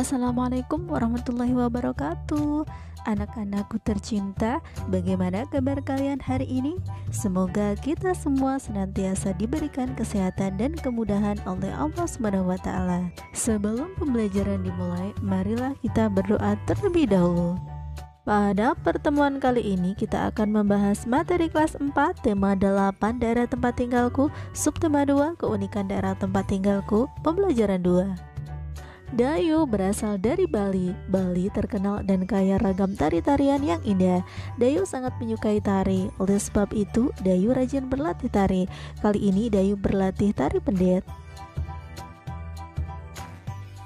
Assalamualaikum warahmatullahi wabarakatuh. Anak-anakku tercinta, bagaimana kabar kalian hari ini? Semoga kita semua senantiasa diberikan kesehatan dan kemudahan oleh Allah SWT. Sebelum pembelajaran dimulai, marilah kita berdoa terlebih dahulu. Pada pertemuan kali ini kita akan membahas materi kelas 4, tema 8 daerah tempat tinggalku, subtema 2 keunikan daerah tempat tinggalku, pembelajaran 2. Dayu berasal dari Bali. Bali terkenal dan kaya ragam tari-tarian yang indah. Dayu sangat menyukai tari. Oleh sebab itu, Dayu rajin berlatih tari. Kali ini Dayu berlatih tari pendet.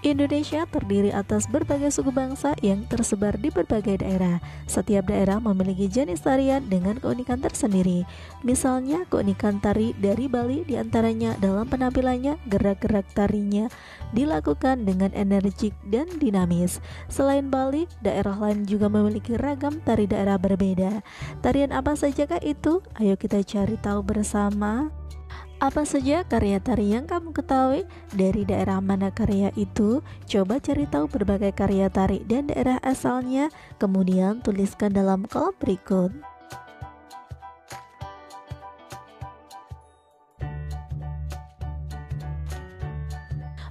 Indonesia terdiri atas berbagai suku bangsa yang tersebar di berbagai daerah. Setiap daerah memiliki jenis tarian dengan keunikan tersendiri. Misalnya, keunikan tari dari Bali diantaranya dalam penampilannya, gerak-gerak tarinya dilakukan dengan energik dan dinamis. Selain Bali, daerah lain juga memiliki ragam tari daerah berbeda. Tarian apa sajakah itu? Ayo kita cari tahu bersama. Apa saja karya tari yang kamu ketahui? Dari daerah mana karya itu? Coba cari tahu berbagai karya tari dan daerah asalnya, kemudian tuliskan dalam kolom berikut.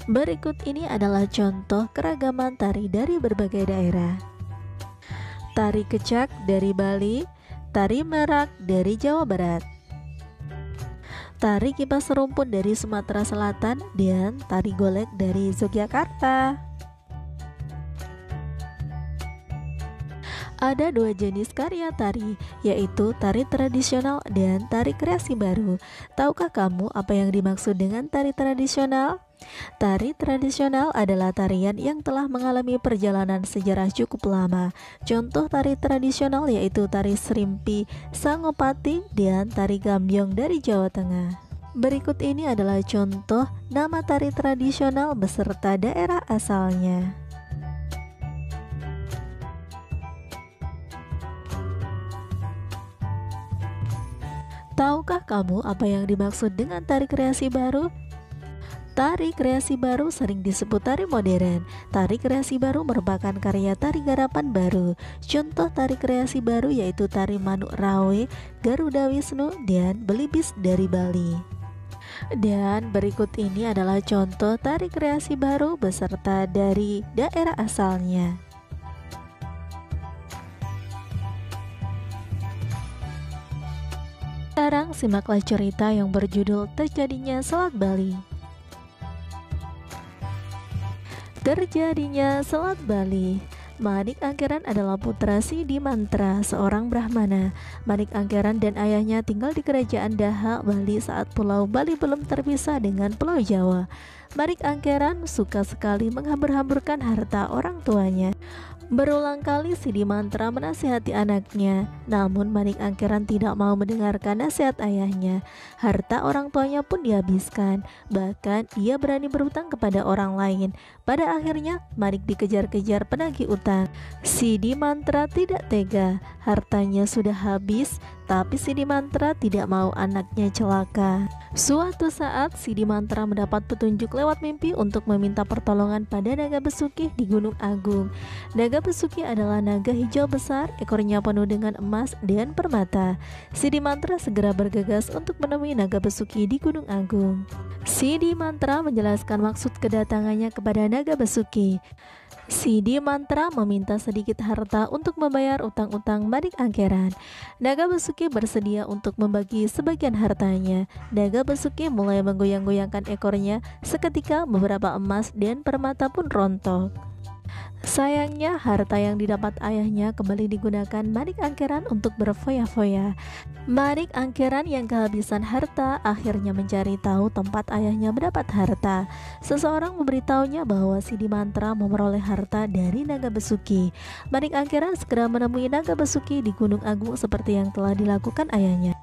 Berikut ini adalah contoh keragaman tari dari berbagai daerah. Tari kecak dari Bali, tari merak dari Jawa Barat, tari kipas rumput dari Sumatera Selatan, dan tari golek dari Yogyakarta. Ada dua jenis karya tari, yaitu tari tradisional dan tari kreasi baru. Tahukah kamu apa yang dimaksud dengan tari tradisional? Tari tradisional adalah tarian yang telah mengalami perjalanan sejarah cukup lama. Contoh tari tradisional yaitu tari Serimpi, Sangopati, dan tari Gambyong dari Jawa Tengah. Berikut ini adalah contoh nama tari tradisional beserta daerah asalnya. Tahukah kamu apa yang dimaksud dengan tari kreasi baru? Tari kreasi baru sering disebut tari modern. Tari kreasi baru merupakan karya tari garapan baru. Contoh tari kreasi baru yaitu tari Manuk Rawe, Garuda Wisnu, dan Belibis dari Bali. Dan berikut ini adalah contoh tari kreasi baru beserta dari daerah asalnya. Sekarang simaklah cerita yang berjudul Terjadinya Selat Bali. Terjadinya Selat Bali. Manik Angkeran adalah putra Sidi Mantra, seorang Brahmana. Manik Angkeran dan ayahnya tinggal di kerajaan Daha, Bali saat Pulau Bali belum terpisah dengan Pulau Jawa. Manik Angkeran suka sekali menghambur-hamburkan harta orang tuanya. Berulang kali Sidi Mantra menasihati anaknya, namun Manik Angkeran tidak mau mendengarkan nasihat ayahnya. Harta orang tuanya pun dihabiskan, bahkan ia berani berhutang kepada orang lain. Pada akhirnya Manik dikejar-kejar penagih utang. Sidi Mantra tidak tega, hartanya sudah habis, tapi Sidi Mantra tidak mau anaknya celaka. Suatu saat Sidi Mantra mendapat petunjuk lewat mimpi untuk meminta pertolongan pada naga Besuki di Gunung Agung. Naga Besuki adalah naga hijau besar, ekornya penuh dengan emas dan permata. Sidi Mantra segera bergegas untuk menemui naga Besuki di Gunung Agung. Sidi Mantra menjelaskan maksud kedatangannya kepada naga Besuki. Sidi Mantra meminta sedikit harta untuk membayar utang-utang Manik Angkeran. Naga Besuki bersedia untuk membagi sebagian hartanya. Naga Besuki mulai menggoyang-goyangkan ekornya, seketika beberapa emas dan permata pun rontok. Sayangnya harta yang didapat ayahnya kembali digunakan Manik Angkeran untuk berfoya-foya. Manik Angkeran yang kehabisan harta akhirnya mencari tahu tempat ayahnya mendapat harta. Seseorang memberitahunya bahwa Sidi Mantra memperoleh harta dari naga Besuki. Manik Angkeran segera menemui naga Besuki di Gunung Agung seperti yang telah dilakukan ayahnya.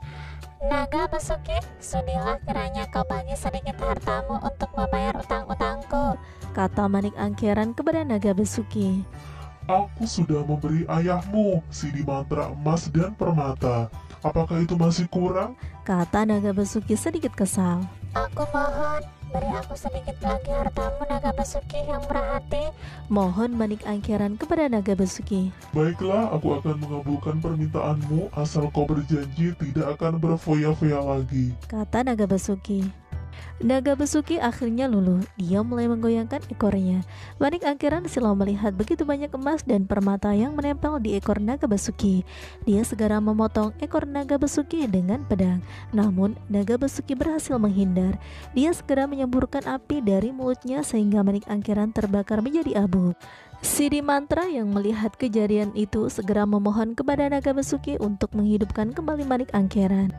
Naga Besuki, sudilah kiranya kau bagi sedikit hartamu untuk membayar utang-utangku, kata Manik Angkeran kepada naga Besuki. Aku sudah memberi ayahmu Sidi Mantra emas dan permata. Apakah itu masih kurang? Kata naga Besuki sedikit kesal. aku mohon Beri aku sedikit lagi hartamu, Naga Basuki yang murah hati. Mohon Manik Angkeran kepada Naga Basuki. Baiklah, aku akan mengabulkan permintaanmu asal kau berjanji tidak akan berfoya-foya lagi. Kata Naga Basuki. Naga Basuki akhirnya luluh. Dia mulai menggoyangkan ekornya. Manik Angkeran silau melihat begitu banyak emas dan permata yang menempel di ekor Naga Basuki. Dia segera memotong ekor Naga Basuki dengan pedang. Namun Naga Basuki berhasil menghindar. Dia segera menyemburkan api dari mulutnya sehingga Manik Angkeran terbakar menjadi abu. Sidi Mantra yang melihat kejadian itu segera memohon kepada Naga Basuki untuk menghidupkan kembali Manik Angkeran.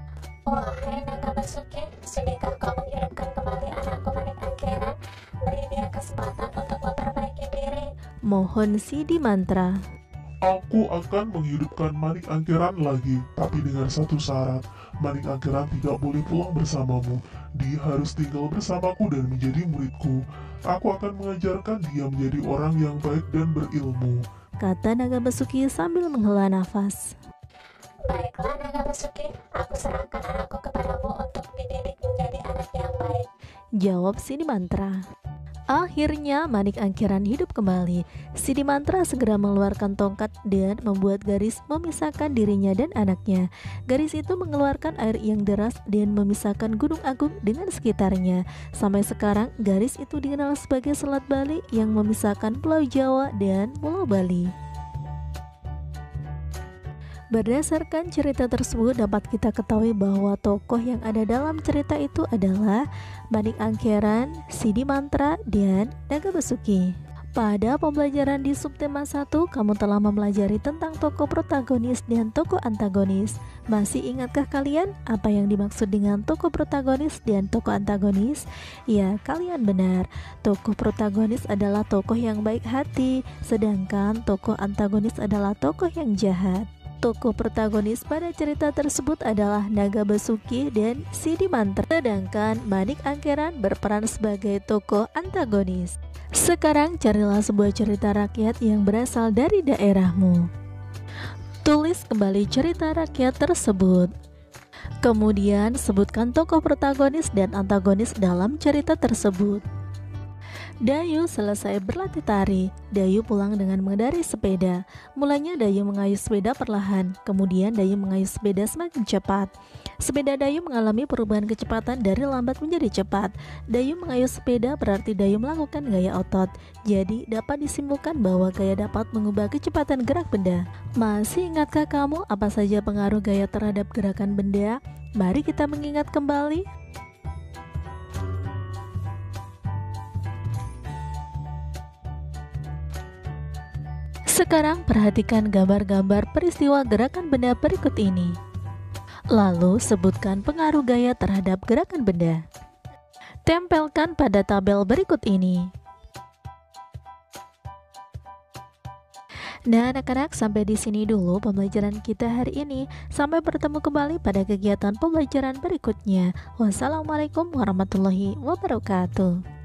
Wahai Naga Basuki, sudahkah kau menghidupkan kembali anakku Manik Angkeran? Beri dia kesempatan untuk memperbaiki diri. Mohon Sidi Mantra. Aku akan menghidupkan Manik Angkeran lagi, tapi dengan satu syarat. Manik Angkeran tidak boleh pulang bersamamu. Dia harus tinggal bersamaku dan menjadi muridku. Aku akan mengajarkan dia menjadi orang yang baik dan berilmu. Kata Naga Basuki sambil menghela nafas. Baiklah Naga Basuki, aku serahkan anakku kepadamu untuk dididik menjadi anak yang baik. Jawab Sidi Mantra. Akhirnya Manik Angkeran hidup kembali. Sidi Mantra segera mengeluarkan tongkat dan membuat garis memisahkan dirinya dan anaknya. Garis itu mengeluarkan air yang deras dan memisahkan Gunung Agung dengan sekitarnya. Sampai sekarang garis itu dikenal sebagai Selat Bali yang memisahkan Pulau Jawa dan Pulau Bali. Berdasarkan cerita tersebut dapat kita ketahui bahwa tokoh yang ada dalam cerita itu adalah Manik Angkeran, Sidi Mantra, dan Naga Basuki. Pada pembelajaran di subtema 1, kamu telah mempelajari tentang tokoh protagonis dan tokoh antagonis. Masih ingatkah kalian apa yang dimaksud dengan tokoh protagonis dan tokoh antagonis? Ya, kalian benar. Tokoh protagonis adalah tokoh yang baik hati, sedangkan tokoh antagonis adalah tokoh yang jahat. Tokoh protagonis pada cerita tersebut adalah Naga Basuki dan Sidi Mantra, sedangkan Manik Angkeran berperan sebagai tokoh antagonis. Sekarang carilah sebuah cerita rakyat yang berasal dari daerahmu. Tulis kembali cerita rakyat tersebut. Kemudian sebutkan tokoh protagonis dan antagonis dalam cerita tersebut. Dayu selesai berlatih tari. Dayu pulang dengan mengendarai sepeda. Mulanya Dayu mengayuh sepeda perlahan, kemudian Dayu mengayuh sepeda semakin cepat. Sepeda Dayu mengalami perubahan kecepatan dari lambat menjadi cepat. Dayu mengayuh sepeda berarti Dayu melakukan gaya otot. Jadi dapat disimpulkan bahwa gaya dapat mengubah kecepatan gerak benda. Masih ingatkah kamu apa saja pengaruh gaya terhadap gerakan benda? Mari kita mengingat kembali. Sekarang perhatikan gambar-gambar peristiwa gerakan benda berikut ini. Lalu sebutkan pengaruh gaya terhadap gerakan benda. Tempelkan pada tabel berikut ini. Nah anak-anak, sampai di sini dulu pembelajaran kita hari ini. Sampai bertemu kembali pada kegiatan pembelajaran berikutnya. Wassalamualaikum warahmatullahi wabarakatuh.